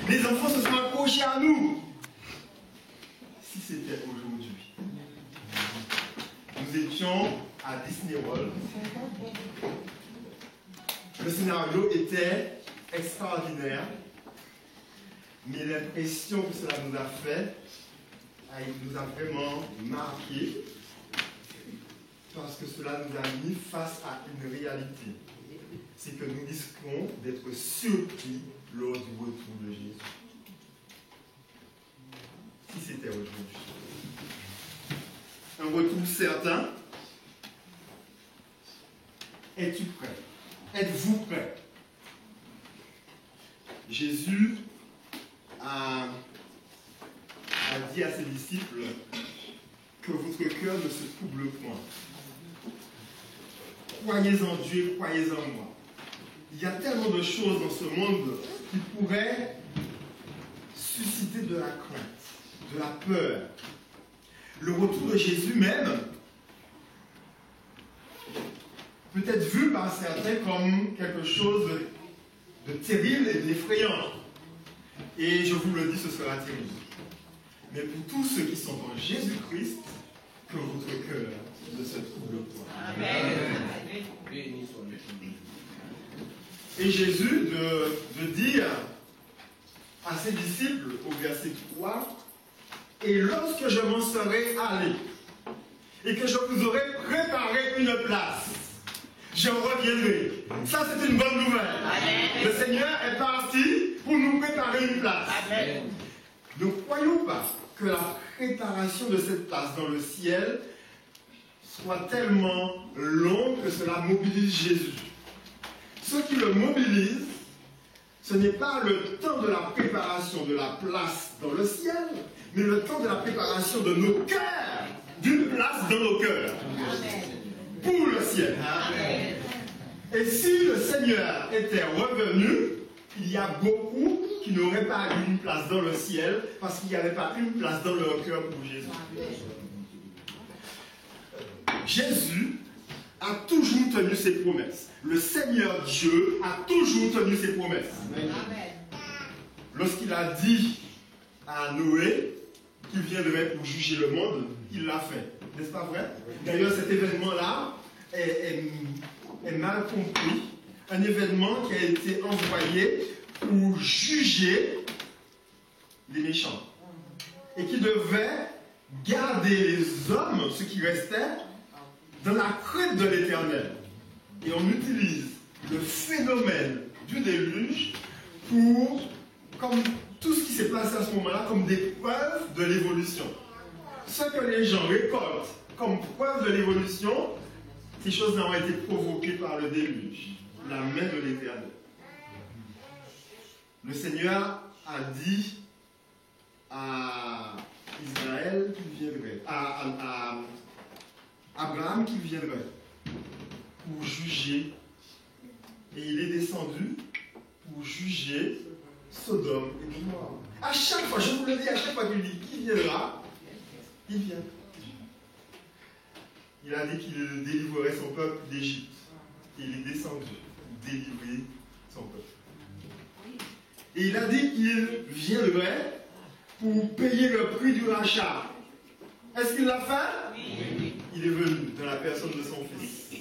Les enfants se sont accrochés à nous. Si c'était aujourd'hui, nous étions à Disney World. Le scénario était extraordinaire, mais l'impression que cela nous a fait, nous a vraiment marqué, parce que cela nous a mis face à une réalité. C'est que nous risquons d'être surpris lors du retour de Jésus. Si c'était aujourd'hui. Un retour certain. Es-tu prêt? Êtes-vous prêt? Jésus a dit à ses disciples que votre cœur ne se trouble point. Croyez en Dieu, croyez en moi. Il y a tellement de choses dans ce monde qui pourraient susciter de la crainte, de la peur. Le retour de Jésus même peut être vu par certains comme quelque chose de terrible et d'effrayant. Et je vous le dis, ce sera terrible. Mais pour tous ceux qui sont en Jésus-Christ, que votre cœur ne se trouble point. Amen. Et Jésus de dire à ses disciples au verset 3, « Et lorsque je m'en serai allé, et que je vous aurai préparé une place, je reviendrai. » Ça, c'est une bonne nouvelle. Amen. Le Seigneur est parti pour nous préparer une place. Amen. Ne croyons pas que la préparation de cette place dans le ciel soit tellement longue que cela mobilise Jésus. Ce qui le mobilise, ce n'est pas le temps de la préparation de la place dans le ciel, mais le temps de la préparation de nos cœurs, d'une place dans nos cœurs. Amen. Pour le ciel. Amen. Et si le Seigneur était revenu, il y a beaucoup qui n'auraient pas eu une place dans le ciel parce qu'il n'y avait pas une place dans leur cœur pour Jésus. Jésus a toujours tenu ses promesses. Le Seigneur Dieu a toujours tenu ses promesses. Amen. Lorsqu'il a dit à Noé qu'il viendrait pour juger le monde, il l'a fait. N'est-ce pas vrai? D'ailleurs, cet événement-là est mal compris. Un événement qui a été envoyé pour juger les méchants. Et qui devait garder les hommes, ceux qui restaient, dans la crainte de l'Éternel. Et on utilise le phénomène du déluge pour, comme tout ce qui s'est passé à ce moment-là, comme des preuves de l'évolution. Ce que les gens récoltent comme preuve de l'évolution, ces choses-là ont été provoquées par le déluge, la main de l'Éternel. Le Seigneur a dit à Israël qu'il viendrait, à Abraham qu'il viendrait pour juger, et il est descendu pour juger Sodome et Gomorrhe. À chaque fois, je vous le dis, à chaque fois qu'il dit qui viendra, il vient. Il a dit qu'il délivrerait son peuple d'Égypte. Et il est descendu pour délivrer son peuple. Et il a dit qu'il viendrait pour payer le prix du rachat. Est-ce qu'il l'a fait? Oui. Il est venu dans la personne de son fils.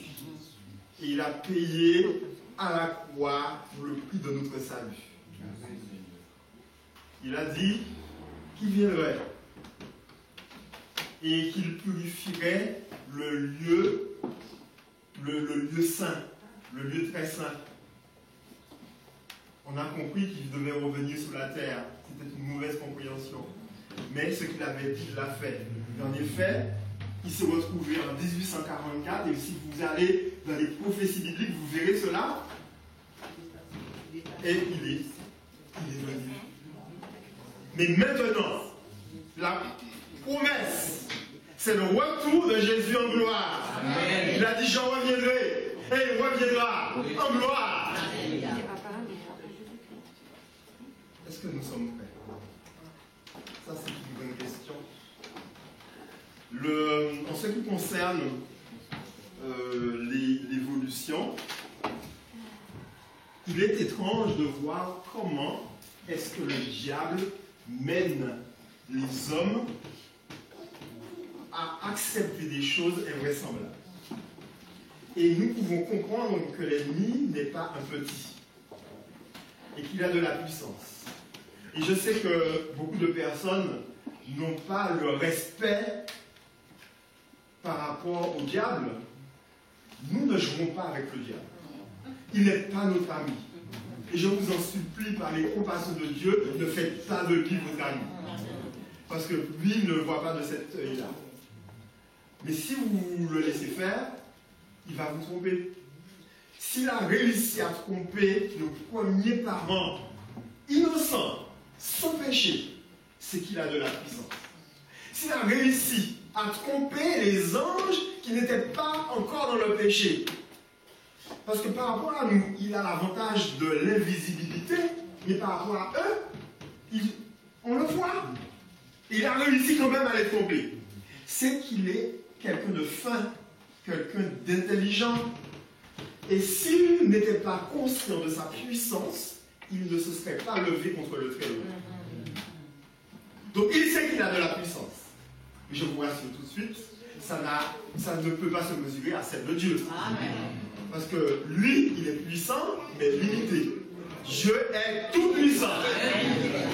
Et il a payé à la croix pour le prix de notre salut. Il a dit qu'il viendrait et qu'il purifierait le lieu saint, le lieu très saint. On a compris qu'il devait revenir sur la terre. C'était une mauvaise compréhension. Mais ce qu'il avait dit, il l'a fait. Et en effet, il s'est retrouvé en 1844, et si vous allez dans les prophéties bibliques, vous verrez cela. Et il est venu. Mais maintenant, la promesse, c'est le retour de Jésus en gloire. Amen. Il a dit, je reviendrai, et il reviendra en gloire. Est-ce que nous sommes prêts? Ça, c'est une bonne question. En ce qui concerne l'évolution, il est étrange de voir comment est-ce que le diable mène les hommes à accepter des choses invraisemblables. Et nous pouvons comprendre que l'ennemi n'est pas un petit et qu'il a de la puissance. Et je sais que beaucoup de personnes n'ont pas le respect par rapport au diable. Nous ne jouons pas avec le diable. Il n'est pas notre ami. Et je vous en supplie, par les compassions de Dieu, ne faites pas de lui votre ami. Parce que lui ne le voit pas de cet œil-là. Mais si vous le laissez faire, il va vous tromper. S'il a réussi à tromper le premier parent innocent, sans péché, c'est qu'il a de la puissance. S'il a réussi à tromper les anges qui n'étaient pas encore dans le péché, parce que par rapport à nous, il a l'avantage de l'invisibilité, mais par rapport à eux, on le voit. Il a réussi quand même à les tromper. C'est qu'il est quelqu'un de fin, quelqu'un d'intelligent. Et s'il n'était pas conscient de sa puissance, il ne se serait pas levé contre le Très-Haut. Donc il sait qu'il a de la puissance. Mais je vous rassure tout de suite, ça ne peut pas se mesurer à celle de Dieu. Amen. Parce que lui, il est puissant, mais limité. Dieu est tout puissant.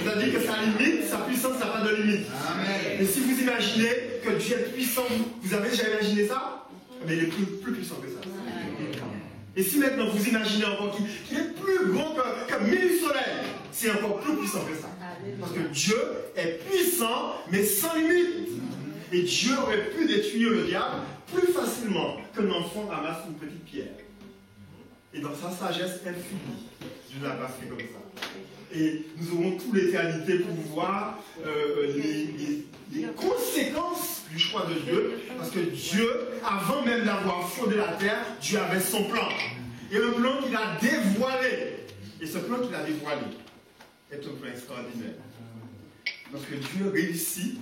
C'est-à-dire que sa limite, sa puissance n'a pas de limite. Amen. Et si vous imaginez que Dieu est puissant, vous avez déjà imaginé ça? Mais il est plus puissant que ça. Et si maintenant vous imaginez encore qu'il est plus grand que 1000 soleils, c'est encore plus puissant que ça. Parce que Dieu est puissant, mais sans limite. Et Dieu aurait pu détruire le diable plus facilement qu'un enfant ramasse une petite pierre. Et dans sa sagesse infinie, Dieu n'a pas fait comme ça. Et nous aurons toute l'éternité pour voir les conséquences du choix de Dieu. Parce que Dieu, avant même d'avoir fondé la terre, Dieu avait son plan. Et le plan qu'il a dévoilé. Et ce plan qu'il a dévoilé est un plan extraordinaire. Parce que Dieu réussit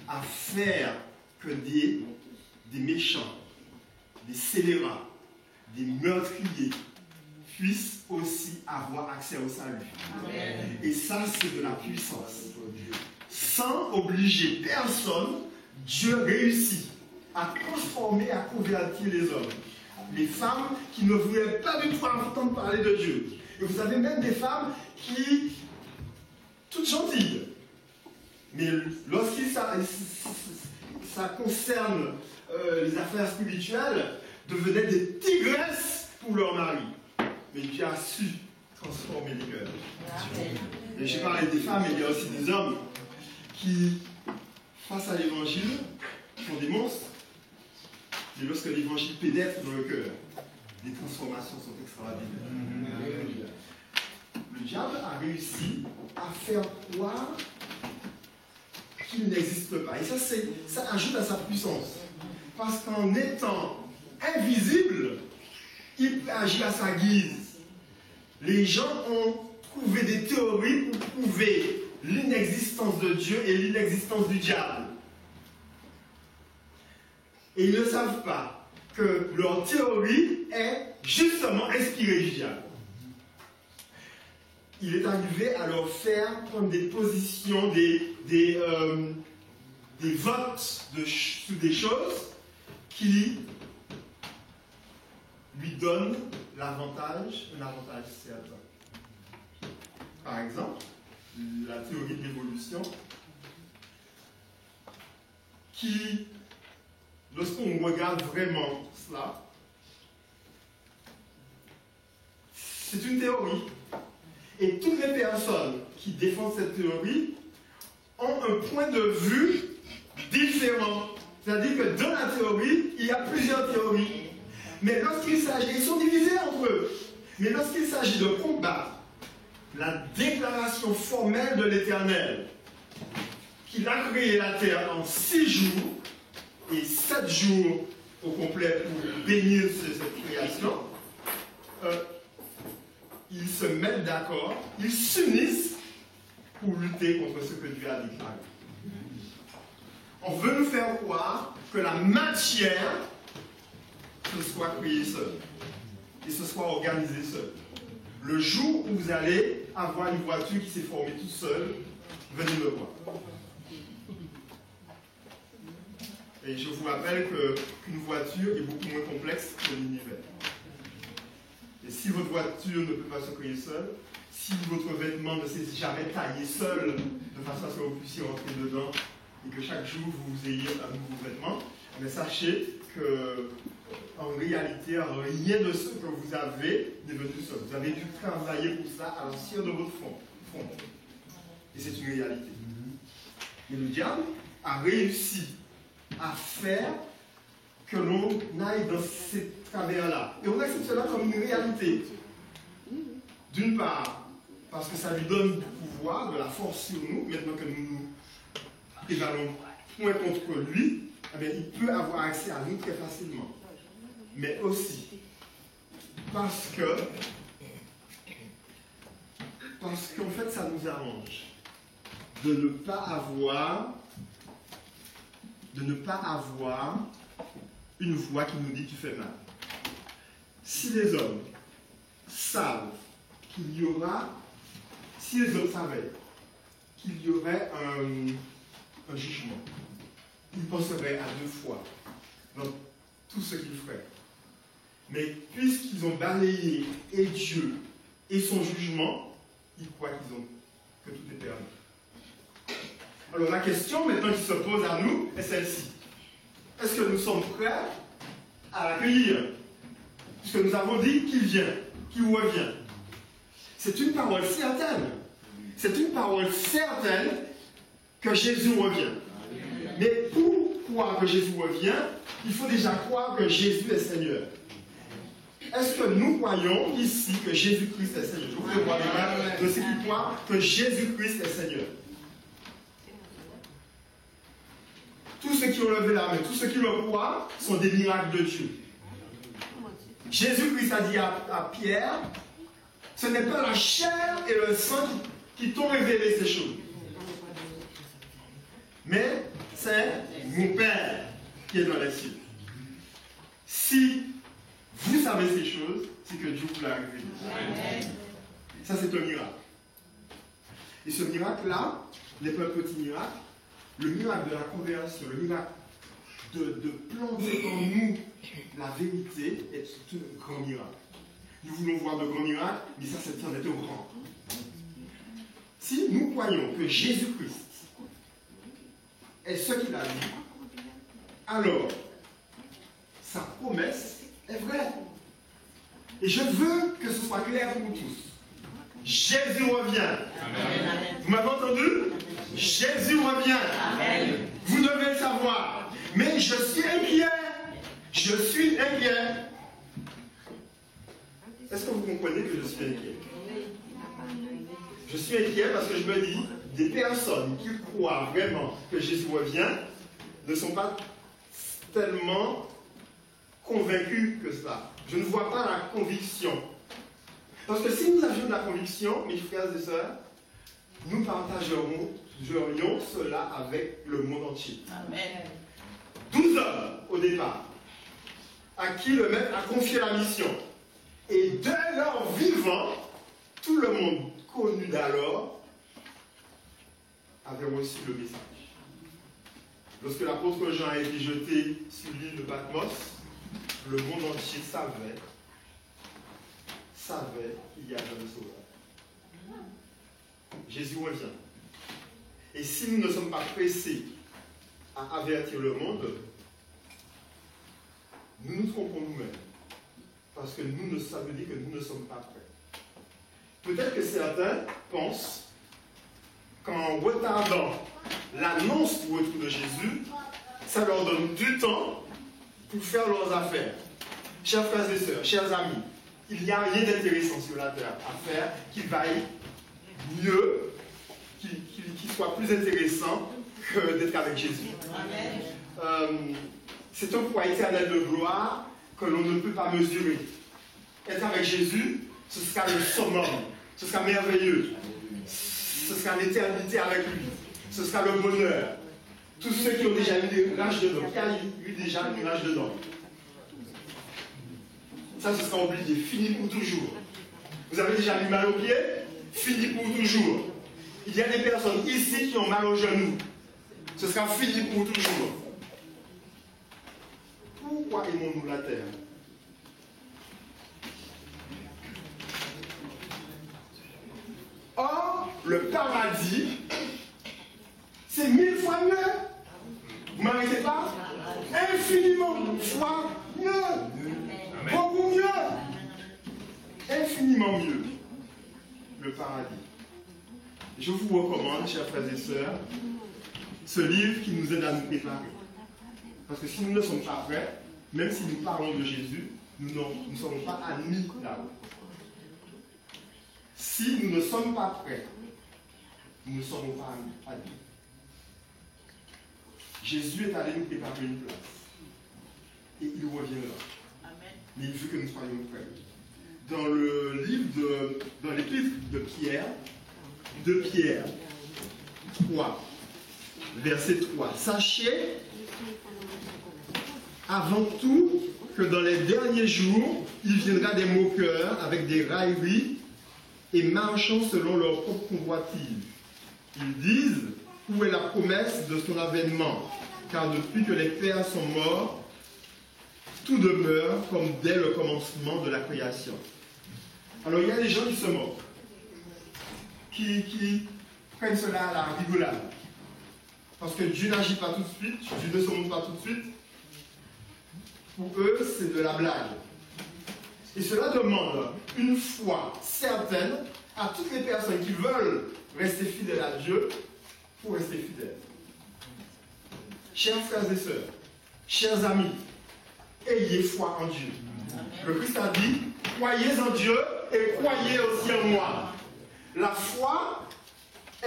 à faire que des méchants, des scélérats, des meurtriers puissent aussi avoir accès au salut. Amen. Et ça, c'est de la puissance. Sans obliger personne, Dieu réussit à transformer, à convertir les hommes. Les femmes qui ne voulaient pas du tout entendre parler de Dieu. Et vous avez même des femmes qui, toutes gentilles, mais lorsqu'il ça concerne les affaires spirituelles, devenaient des tigresses pour leur mari. Mais Dieu a su transformer les cœurs. Et j'ai parlé des femmes, mais il y a aussi des hommes qui, face à l'évangile, font des monstres. Et lorsque l'évangile pénètre dans le cœur, les transformations sont extraordinaires. Le diable a réussi à faire croire qu'il n'existe pas. Et ça ajoute à sa puissance. Parce qu'en étant invisible, il peut agir à sa guise. Les gens ont trouvé des théories pour prouver l'inexistence de Dieu et l'inexistence du diable. Et ils ne savent pas que leur théorie est justement inspirée du diable. Il est arrivé à leur faire prendre des positions, des votes sur des choses qui lui donnent un avantage certain. Par exemple, la théorie de l'évolution qui, lorsqu'on regarde vraiment cela, c'est une théorie. Et toutes les personnes qui défendent cette théorie ont un point de vue différent. C'est-à-dire que dans la théorie, il y a plusieurs théories. Mais lorsqu'il s'agit, ils sont divisés entre eux. Mais lorsqu'il s'agit de combattre la déclaration formelle de l'Éternel, qu'il a créé la terre en 6 jours et 7 jours au complet pour bénir cette création, ils se mettent d'accord, ils s'unissent pour lutter contre ce que Dieu a déclaré. On veut nous faire croire que la matière se soit créée seule et se soit organisée seule. Le jour où vous allez avoir une voiture qui s'est formée toute seule, venez me voir. Et je vous rappelle qu'une voiture est beaucoup moins complexe que l'univers. Et si votre voiture ne peut pas se créer seule, si votre vêtement ne s'est jamais taillé seul, de façon à ce que vous puissiez rentrer dedans, et que chaque jour vous ayez un nouveau vêtement, mais sachez que, en réalité, rien de ce que vous avez n'est venu seul. Vous avez dû travailler pour ça à l'entière de votre front. Et c'est une réalité. Et le diable a réussi à faire que l'on aille dans ces travers-là. Et on accepte cela comme une réalité. D'une part, parce que ça lui donne du pouvoir, de la force sur nous, maintenant que nous allons point contre lui, eh bien, il peut avoir accès à nous très facilement. Mais aussi, parce qu'en fait, ça nous arrange de ne pas avoir une voix qui nous dit tu fais mal. Si les hommes savent qu'il y aura, si les hommes savaient qu'il y aurait un jugement, ils penseraient à deux fois dans tout ce qu'ils feraient. Mais puisqu'ils ont balayé et Dieu et son jugement, ils croient que tout est perdu. Alors la question maintenant qui se pose à nous est celle-ci. Est-ce que nous sommes prêts à l'accueillir? Puisque nous avons dit qu'il vient, qu'il revient. C'est une parole certaine. C'est une parole certaine que Jésus revient. Mais pour croire que Jésus revient, il faut déjà croire que Jésus est Seigneur. Est-ce que nous croyons ici que Jésus-Christ est Seigneur? Je voudrais voir les mains de ceux qui croient que Jésus-Christ est Seigneur. Tous ceux qui ont levé la main, tous ceux qui le croient, sont des miracles de Dieu. Jésus-Christ a dit à Pierre, ce n'est pas la chair et le sang qui t'ont révélé ces choses. Mais c'est mon Père qui est dans les cieux. Si vous savez ces choses, c'est que Dieu vous l'a révélé. Ça, c'est un miracle. Et ce miracle-là n'est pas un petit miracle. Le miracle de la conversion, le miracle de planter en nous la vérité est un grand miracle. Nous voulons voir de grands miracles, mais ça, c'est un grand. Si nous croyons que Jésus-Christ est ce qu'il a dit, alors sa promesse est vraie. Et je veux que ce soit clair pour tous. Jésus revient. Amen. Vous m'avez entendu? Jésus revient. Amen. Vous devez le savoir. Mais je suis inquiet. Je suis inquiet. Est-ce que vous comprenez que je suis inquiet? Je suis inquiet parce que je me dis, des personnes qui croient vraiment que Jésus revient ne sont pas tellement convaincus que ça. Je ne vois pas la conviction. Parce que si nous avions de la conviction, mes frères et sœurs, nous partagerions cela avec le monde entier. Amen. 12 hommes au départ, à qui le maître a confié la mission. Et dès leur vivant, tout le monde connu d'alors avait reçu le message. Lorsque l'apôtre Jean a été jeté sur l'île de Patmos, le monde entier savait qu'il y avait un sauveur. Jésus revient. Et si nous ne sommes pas pressés à avertir le monde, nous nous trompons nous-mêmes. Parce que ça veut dire que nous ne sommes pas prêts. Peut-être que certains pensent qu'en retardant l'annonce du retour de Jésus, ça leur donne du temps pour faire leurs affaires. Chers frères et sœurs, chers amis, il n'y a rien d'intéressant sur la terre à faire qui vaille mieux, qui soit plus intéressant que d'être avec Jésus. C'est un poids éternel de gloire que l'on ne peut pas mesurer. Être avec Jésus, ce sera le summum, ce sera merveilleux, ce sera l'éternité avec lui, ce sera le bonheur. Tous ceux qui ont déjà eu des rages dedans, qui ont eu déjà des rages dedans, ça ce sera oublié, fini pour toujours. Vous avez déjà mis mal aux pieds? fini pour toujours. Il y a des personnes ici qui ont mal au genou. Ce sera fini pour toujours. Pourquoi aimons-nous la terre? Or, le paradis, c'est 1000 fois mieux. Vous ne m'arrêtez pas? Infiniment fois mieux. Beaucoup mieux. Infiniment mieux. Le paradis. Je vous recommande, chers frères et sœurs, ce livre qui nous aide à nous préparer. Parce que si nous ne sommes pas prêts, même si nous parlons de Jésus, nous ne serons pas admis là-haut. Si nous ne sommes pas prêts, nous ne serons pas admis. Jésus est allé nous préparer une place. Et il reviendra. Amen. Mais il veut que nous soyons prêts. Dans le livre dans l'épître de Pierre, 3, verset 3. Sachez avant tout que dans les derniers jours, il viendra des moqueurs avec des railleries et marchant selon leur propre convoitise. Ils disent, où est la promesse de son avènement? Car depuis que les pères sont morts, tout demeure comme dès le commencement de la création. Alors il y a des gens qui se moquent, qui prennent cela à la rigolade. Parce que Dieu n'agit pas tout de suite, Dieu ne se montre pas tout de suite. Pour eux, c'est de la blague. Et cela demande une foi certaine à toutes les personnes qui veulent rester fidèles à Dieu pour rester fidèles. Chers frères et sœurs, chers amis, ayez foi en Dieu. Le Christ a dit, croyez en Dieu et croyez aussi en moi. La foi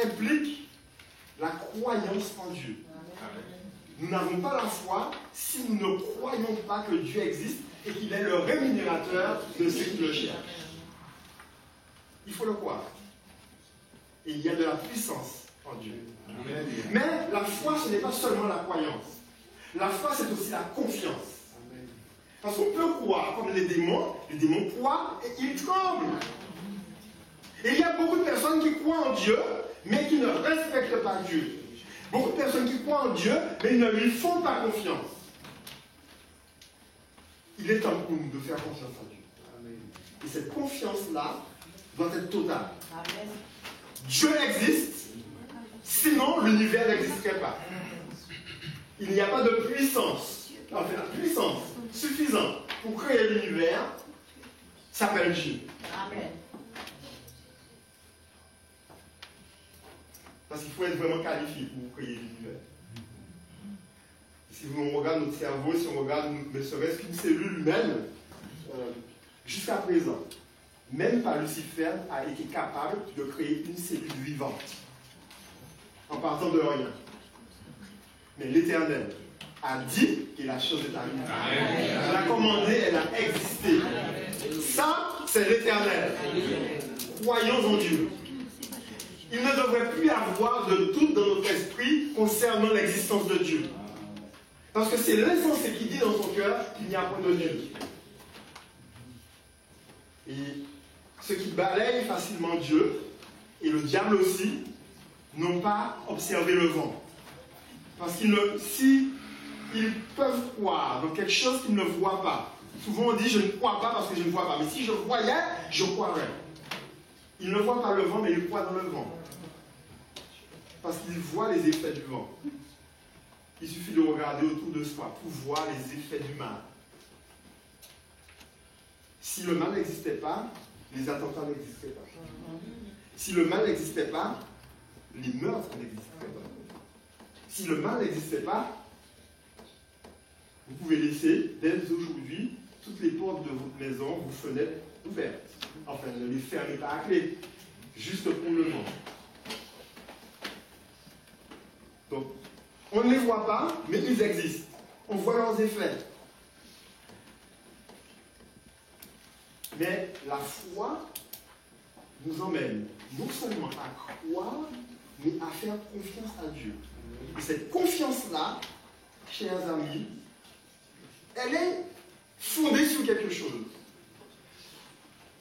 implique la croyance en Dieu. Nous n'avons pas la foi si nous ne croyons pas que Dieu existe et qu'il est le rémunérateur de ceux qui le cherchent. Il faut le croire. Et il y a de la puissance en Dieu. Amen. Mais la foi, ce n'est pas seulement la croyance. La foi, c'est aussi la confiance. Amen. Parce qu'on peut croire comme les démons croient et ils tremblent. Et il y a beaucoup de personnes qui croient en Dieu, mais qui ne respectent pas Dieu. Beaucoup de personnes qui croient en Dieu, mais ils ne lui font pas confiance. Il est temps pour nous de faire confiance en Dieu. Amen. Et cette confiance-là doit être totale. Amen. Dieu existe, sinon l'univers n'existerait pas. Il n'y a pas de puissance, enfin la puissance suffisante pour créer l'univers s'appelle Dieu. Amen. Parce qu'il faut être vraiment qualifié pour créer l'univers. Si on regarde notre cerveau, si on regarde ne serait-ce qu'une cellule humaine, jusqu'à présent, même pas Lucifer a été capable de créer une cellule vivante, en partant de rien. Mais l'Éternel a dit et la chose est arrivée. Elle a commandé, elle a existé. Ça, c'est l'Éternel. Croyons en Dieu. Il ne devrait plus y avoir de doute dans notre esprit concernant l'existence de Dieu. Parce que c'est l'insensé qui dit dans son cœur qu'il n'y a point de Dieu. Et ceux qui balayent facilement Dieu, et le diable aussi, n'ont pas observé le vent. Parce qu'ils ils peuvent croire dans quelque chose qu'ils ne voient pas. Souvent on dit je ne crois pas parce que je ne vois pas. Mais si je voyais, je croirais. Ils ne voient pas le vent, mais ils croient dans le vent. Parce qu'ils voient les effets du vent. Il suffit de regarder autour de soi pour voir les effets du mal. Si le mal n'existait pas, les attentats n'existeraient pas. Si le mal n'existait pas, les meurtres n'existeraient pas. Si le mal n'existait pas, vous pouvez laisser, dès aujourd'hui, toutes les portes de votre maison, vos fenêtres ouvertes. Enfin, ne les fermez pas à clé, juste pour le vent. Donc, on ne les voit pas, mais ils existent. On voit leurs effets. Mais la foi nous emmène non seulement à croire, mais à faire confiance à Dieu. Et cette confiance-là, chers amis, elle est fondée sur quelque chose.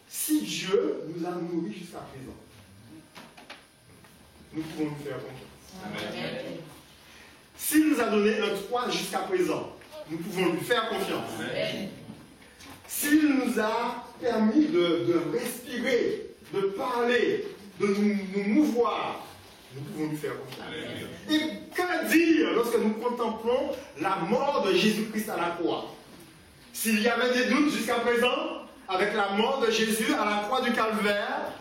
Si Dieu nous a nourris jusqu'à présent, nous pouvons lui faire confiance. Amen. S'il nous a donné un toit jusqu'à présent, nous pouvons lui faire confiance. Amen. S'il nous a permis de respirer, de parler, de nous mouvoir, nous pouvons lui faire confiance. Amen. Et que dire lorsque nous contemplons la mort de Jésus-Christ à la croix? S'il y avait des doutes jusqu'à présent, avec la mort de Jésus à la croix du Calvaire,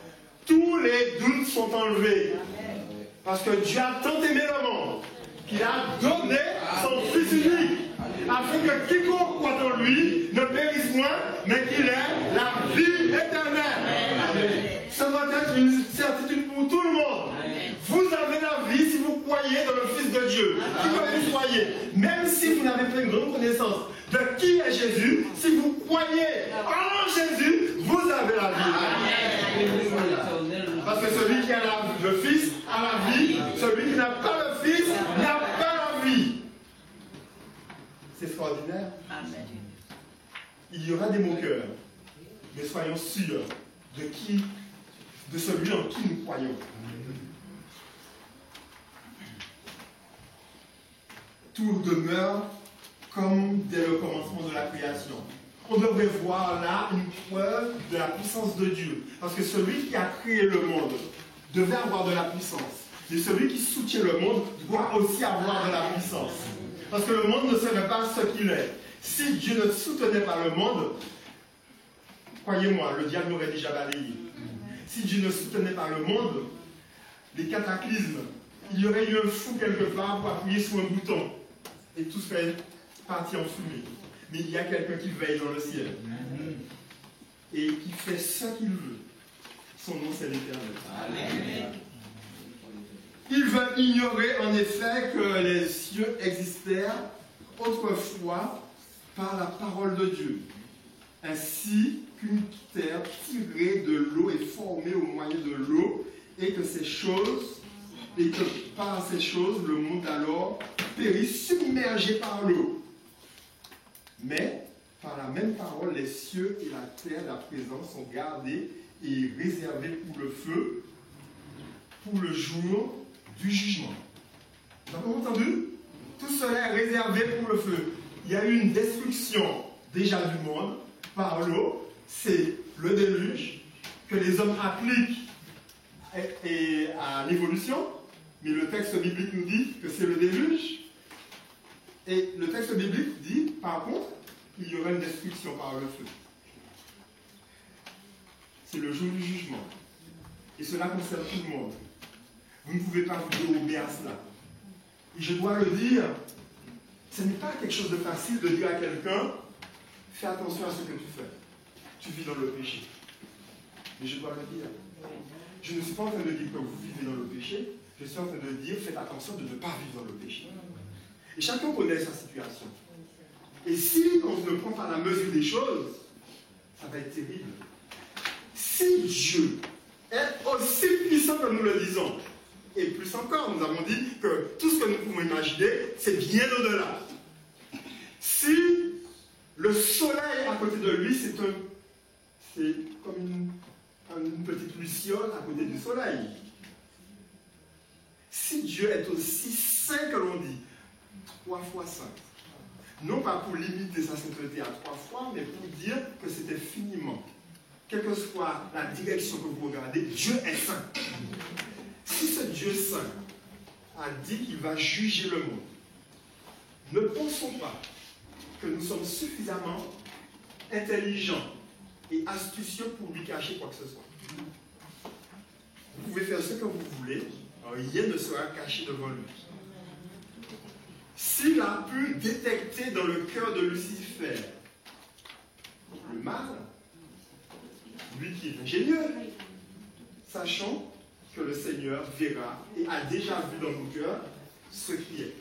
tous les doutes sont enlevés. Amen. Parce que Dieu a tant aimé le monde qu'il a donné son Fils unique, afin que quiconque croit en lui ne périsse point, mais qu'il ait la vie éternelle. Amen. Ça doit être une certitude pour tout le monde. Amen. Vous avez la vie si vous croyez dans le Fils de Dieu, qui que vous soyez, même si vous n'avez pas une grande connaissance de qui est Jésus, si vous croyez en Jésus, vous avez la vie. Amen. Parce que celui qui a le Fils a la vie, celui qui n'a pas le Fils n'a pas la vie. C'est extraordinaire. Amen. Il y aura des moqueurs, mais soyons sûrs de celui en qui nous croyons. Tout demeure comme dès le commencement de la création. On devrait voir là une preuve de la puissance de Dieu. Parce que celui qui a créé le monde devait avoir de la puissance. Et celui qui soutient le monde doit aussi avoir de la puissance. Parce que le monde ne serait pas ce qu'il est. Si Dieu ne soutenait pas le monde, croyez-moi, le diable l'aurait déjà balayé. Si Dieu ne soutenait pas le monde, les cataclysmes, il y aurait eu un fou quelque part pour appuyer sur un bouton. Et tout serait parti en fumée. Mais il y a quelqu'un qui veille dans le ciel. Et qui fait ce qu'il veut. Son nom, c'est l'Éternel. Il va ignorer en effet que les cieux existèrent autrefois par la parole de Dieu, ainsi qu'une terre tirée de l'eau est formée au moyen de l'eau, et que par ces choses, le monde alors périt submergé par l'eau. Mais, par la même parole, les cieux et la terre, à présent, sont gardés et réservés pour le feu, pour le jour du jugement. Vous avez entendu? Tout cela est réservé pour le feu. Il y a eu une destruction déjà du monde par l'eau. C'est le déluge que les hommes appliquent à l'évolution. Mais le texte biblique nous dit que c'est le déluge. Et le texte biblique dit, par contre, qu'il y aura une destruction par le feu. C'est le jour du jugement. Et cela concerne tout le monde. Vous ne pouvez pas vous dérober à cela. Et je dois le dire, ce n'est pas quelque chose de facile de dire à quelqu'un, fais attention à ce que tu fais. Tu vis dans le péché. Mais je dois le dire. Je ne suis pas en train de dire que vous vivez dans le péché. Je suis en train de dire, faites attention de ne pas vivre dans le péché. Et chacun connaît sa situation. Et si on ne prend pas la mesure des choses, ça va être terrible. Si Dieu est aussi puissant que nous le disons, et plus encore, nous avons dit que tout ce que nous pouvons imaginer, c'est bien au-delà. Si le soleil à côté de lui, c'est comme une petite luciole à côté du soleil. Si Dieu est aussi saint que l'on dit, 3 fois saint, non pas pour limiter sa sainteté à 3 fois, mais pour dire que c'est infiniment. Quelle que soit la direction que vous regardez, Dieu est saint. Si ce Dieu saint a dit qu'il va juger le monde, ne pensons pas que nous sommes suffisamment intelligents et astucieux pour lui cacher quoi que ce soit. Vous pouvez faire ce que vous voulez, rien ne sera caché devant lui. S'il a pu détecter dans le cœur de Lucifer le mal, lui qui est ingénieux, sachons que le Seigneur verra et a déjà vu dans nos cœurs ce qui est.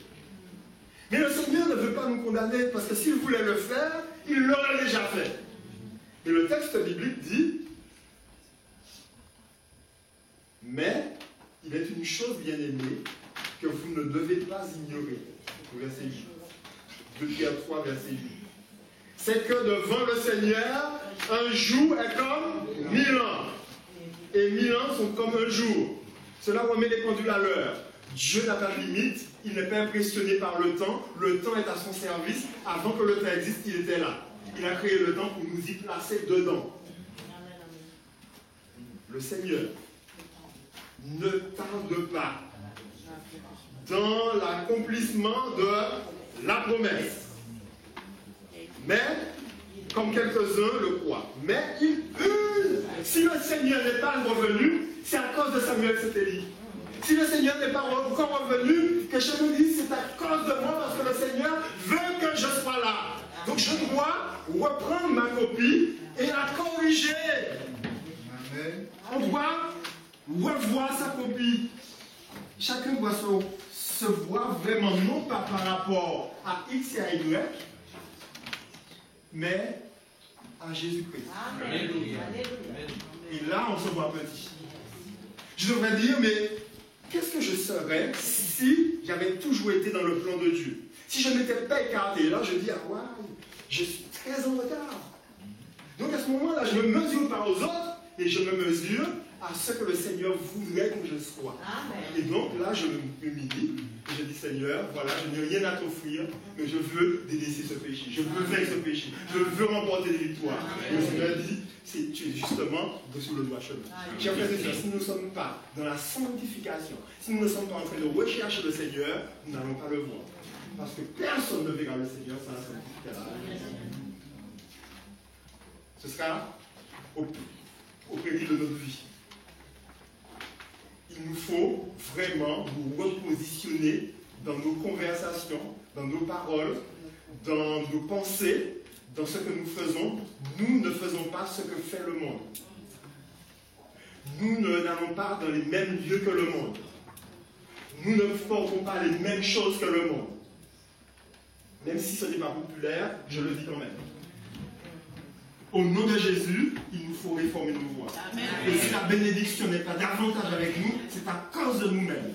Mais le Seigneur ne veut pas nous condamner parce que s'il voulait le faire, il l'aurait déjà fait. Et le texte biblique dit, mais il est une chose bien aimée que vous ne devez pas ignorer. Verset 8. 2 Pierre 3, verset 8. C'est que devant le Seigneur, un jour est comme 1000 ans. Et 1000 ans sont comme un jour. Cela remet les pendules à l'heure. Dieu n'a pas de limite, il n'est pas impressionné par le temps est à son service. Avant que le temps existe, il était là. Il a créé le temps pour nous y placer dedans. Le Seigneur ne tarde pas dans l'accomplissement de la promesse. Mais, comme quelques-uns le croient, mais si le Seigneur n'est pas revenu, c'est à cause de Samuel, c'est Élie. Si le Seigneur n'est pas encore revenu, que je me dise, c'est à cause de moi, parce que le Seigneur veut que je sois là. Donc je dois reprendre ma copie et la corriger. Amen. On doit revoir sa copie. Chacun doit se voir vraiment, non pas par rapport à X et à Y, mais à Jésus-Christ. Et là, on se voit petit. Je devrais dire, mais qu'est-ce que je serais si j'avais toujours été dans le plan de Dieu? Si je ne m'étais pas écarté, là je dis, ah ouais, je suis très en retard. Donc à ce moment-là, je ne me mesure pas aux autres, et je me mesure à ce que le Seigneur voudrait que je sois. Amen. Et donc là, je m'humilie, et je dis, Seigneur, voilà, je n'ai rien à t'offrir, mais je veux délaisser ce péché, je veux vaincre ce péché, je veux remporter des victoires. Et le Seigneur dit, tu es justement sur le droit chemin. Chers frères et sœurs, si nous ne sommes pas dans la sanctification, si nous ne sommes pas en train de rechercher le Seigneur, nous n'allons pas le voir. Parce que personne ne verra le Seigneur sans la sanctification. Ce sera au péril de notre vie. Il nous faut vraiment nous repositionner dans nos conversations, dans nos paroles, dans nos pensées, dans ce que nous faisons. Nous ne faisons pas ce que fait le monde. Nous n'allons pas dans les mêmes lieux que le monde. Nous ne portons pas les mêmes choses que le monde. Même si ce n'est pas populaire, je le dis quand même. Au nom de Jésus, il nous faut réformer nos voies. Et si la bénédiction n'est pas davantage avec nous, c'est à cause de nous-mêmes.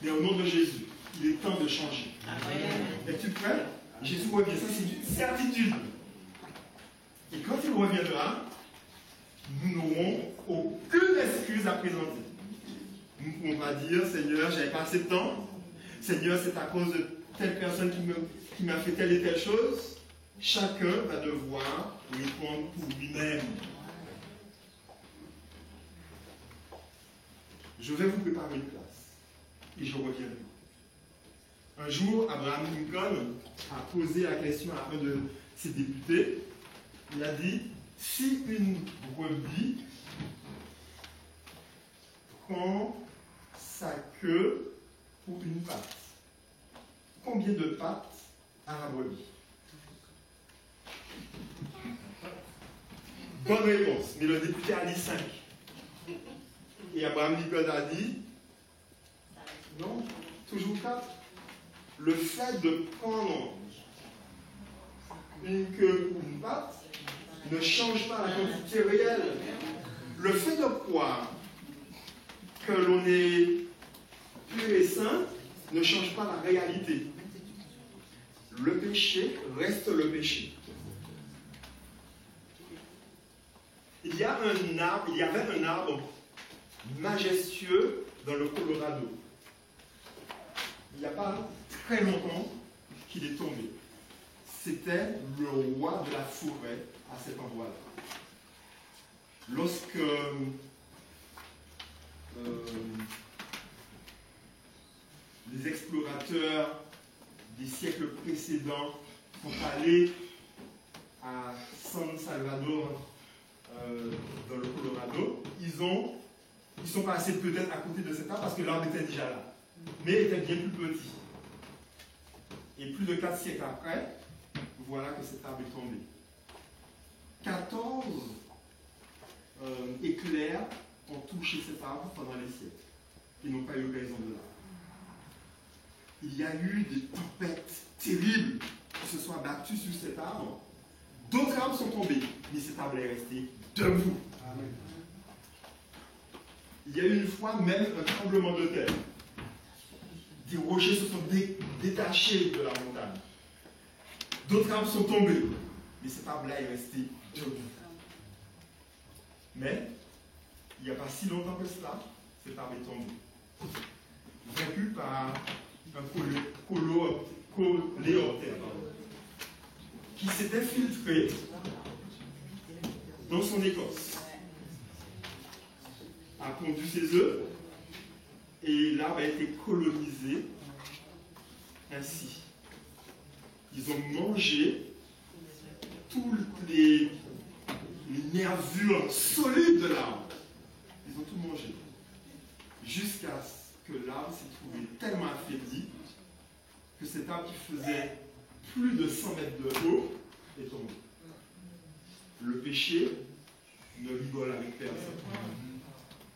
Mais au nom de Jésus, il est temps de changer. Es-tu prêt? Jésus revient. Ça, c'est une certitude. Et quand il reviendra, nous n'aurons aucune excuse à présenter. Nous ne pouvons pas dire, Seigneur, j'avais pas assez de temps. Seigneur, c'est à cause de telle personne qui m'a fait telle et telle chose. Chacun va devoir répondre pour lui-même. Je vais vous préparer une place et je reviendrai. Un jour, Abraham Lincoln a posé la question à un de ses députés. Il a dit, si une brebis prend sa queue pour une patte, combien de pattes a la brebis? Bonne réponse, mais le député a dit 5. Et Abraham Lincoln a dit, non, toujours 4. Le fait de prendre une queue ou une patte ne change pas la quantité réelle. Le fait de croire que l'on est pur et saint ne change pas la réalité. Le péché reste le péché. Il y avait un arbre majestueux dans le Colorado. Il n'y a pas très longtemps qu'il est tombé. C'était le roi de la forêt à cet endroit-là. Lorsque les explorateurs des siècles précédents sont allés à San Salvador, dans le Colorado, ils sont passés peut-être à côté de cet arbre parce que l'arbre était déjà là, mais était bien plus petit. Et plus de 4 siècles après, voilà que cet arbre est tombé. 14 éclairs ont touché cet arbre pendant les siècles. Ils n'ont pas eu raison de là. Il y a eu des tempêtes terribles qui se sont abattues sur cet arbre. D'autres arbres sont tombés, mais cet arbre est resté debout. Amen. Il y a eu une fois même un tremblement de terre. Des rochers se sont détachés de la montagne. D'autres arbres sont tombés, mais cet arbre-là est resté debout. Mais, il n'y a pas si longtemps que cela, cet arbre est tombé. Vaincu par un coléoptère qui s'est infiltré dans son écorce, a pondu ses œufs et l'arbre a été colonisé ainsi. Ils ont mangé toutes les nervures solides de l'arbre. Ils ont tout mangé. Jusqu'à ce que l'arbre s'est trouvé tellement affaibli que cet arbre qui faisait plus de 100 mètres de haut est tombé. Le péché ne rigole avec personne.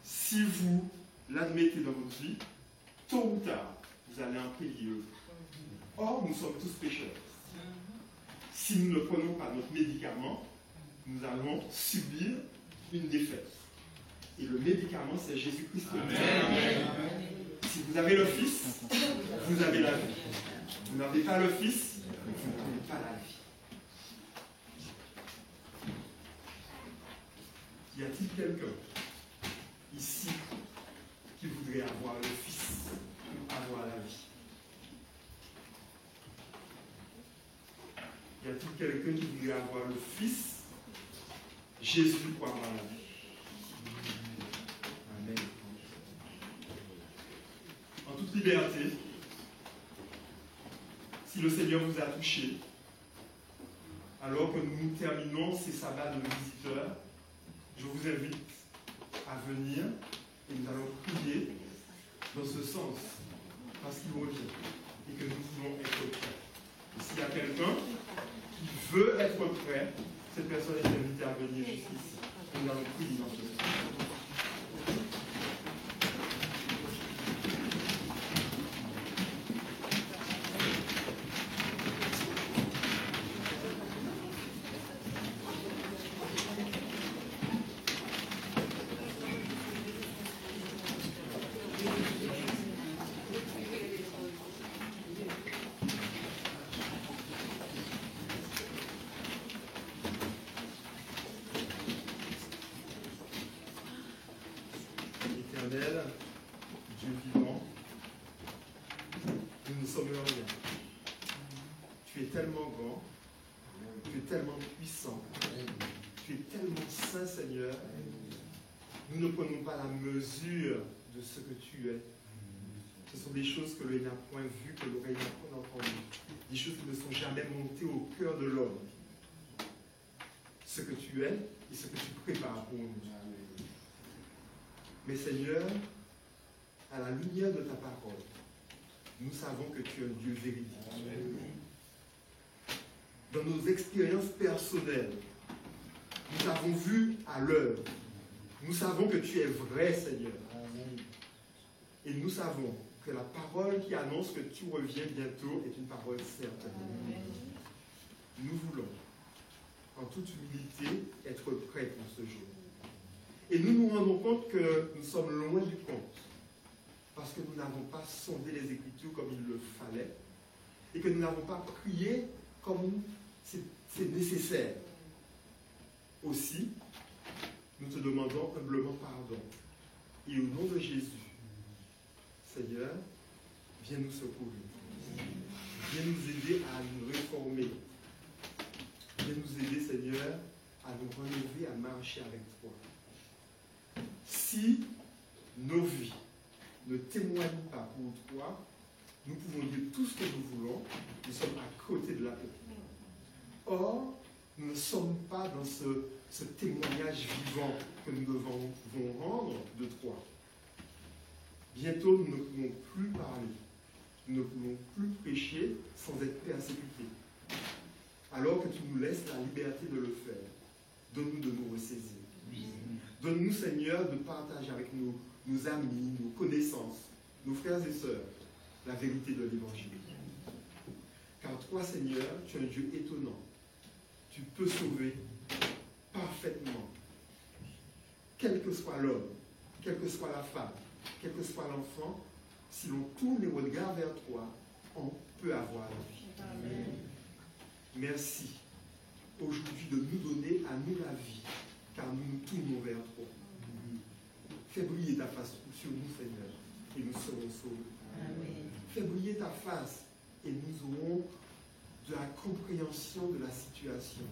Si vous l'admettez dans votre vie, tôt ou tard, vous allez en payer. Or, nous sommes tous pécheurs. Si nous ne prenons pas notre médicament, nous allons subir une défaite. Et le médicament, c'est Jésus-Christ. Si vous avez le Fils, vous avez la vie. Vous n'avez pas le Fils, vous n'avez pas la vie. Y a-t-il quelqu'un ici qui voudrait avoir le Fils, avoir la vie? Y a-t-il quelqu'un qui voudrait avoir le Fils, Jésus, pour avoir la vie? Amen. En toute liberté, si le Seigneur vous a touché, alors que nous terminons ces sabbats de visiteurs, je vous invite à venir et nous allons prier dans ce sens, parce qu'il revient et que nous voulons être prêts. Et s'il y a quelqu'un qui veut être prêt, cette personne est invitée à venir jusqu'ici. Nous allons prier dans ce sens. Dieu vivant, nous ne sommes rien. Tu es tellement grand, tu es tellement puissant, tu es tellement saint, Seigneur. Nous ne prenons pas la mesure de ce que tu es. Ce sont des choses que l'œil n'a point vues, que l'oreille n'a point entendues. Des choses qui ne sont jamais montées au cœur de l'homme. Ce que tu es et ce que tu prépares pour nous. Mais Seigneur, à la lumière de ta parole, nous savons que tu es un Dieu véridique. Dans nos expériences personnelles, nous avons vu à l'œuvre. Nous savons que tu es vrai, Seigneur. Et nous savons que la parole qui annonce que tu reviens bientôt est une parole certaine. Nous voulons, en toute humilité, être prêts pour ce jour. Et nous nous rendons compte que nous sommes loin du compte, parce que nous n'avons pas sondé les Écritures comme il le fallait, et que nous n'avons pas prié comme c'est nécessaire. Aussi, nous te demandons humblement pardon. Et au nom de Jésus, Seigneur, viens nous secourir. Viens nous aider à nous réformer. Viens nous aider, Seigneur, à nous relever, à marcher avec toi. Si nos vies ne témoignent pas pour toi, nous pouvons dire tout ce que nous voulons, nous sommes à côté de la paix. Or, nous ne sommes pas dans ce témoignage vivant que nous devons rendre de toi. Bientôt, nous ne pourrons plus parler, nous ne pourrons plus prêcher sans être persécutés. Alors que tu nous laisses la liberté de le faire, donne-nous de nous ressaisir. Donne-nous, Seigneur, de partager avec nos amis, nos connaissances, nos frères et sœurs, la vérité de l'Évangile. Car toi, Seigneur, tu es un Dieu étonnant. Tu peux sauver parfaitement, quel que soit l'homme, quelle que soit la femme, quel que soit l'enfant. Si l'on tourne les regards vers toi, on peut avoir la vie. Amen. Merci aujourd'hui de nous donner à nous la vie, car nous nous tournons vers toi. Fais briller ta face sur nous, Seigneur, et nous serons sauvés. Amen. Fais briller ta face, et nous aurons de la compréhension de la situation.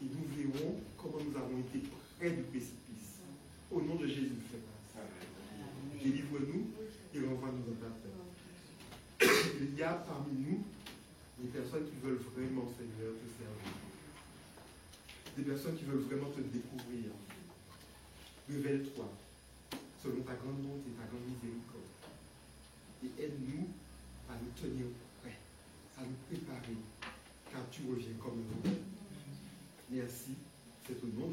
Et nous verrons comment nous avons été près du précipice. Au nom de Jésus, fais grâce. Délivre-nous et renvoie-nous dans ta paix. Il y a parmi nous des personnes qui veulent vraiment, Seigneur, te servir. Des personnes qui veulent vraiment te découvrir. Révèle-toi selon ta grande bonté, ta grande miséricorde. Et aide-nous à nous tenir prêts, à nous préparer, car tu reviens comme nous. Merci, c'est au nom de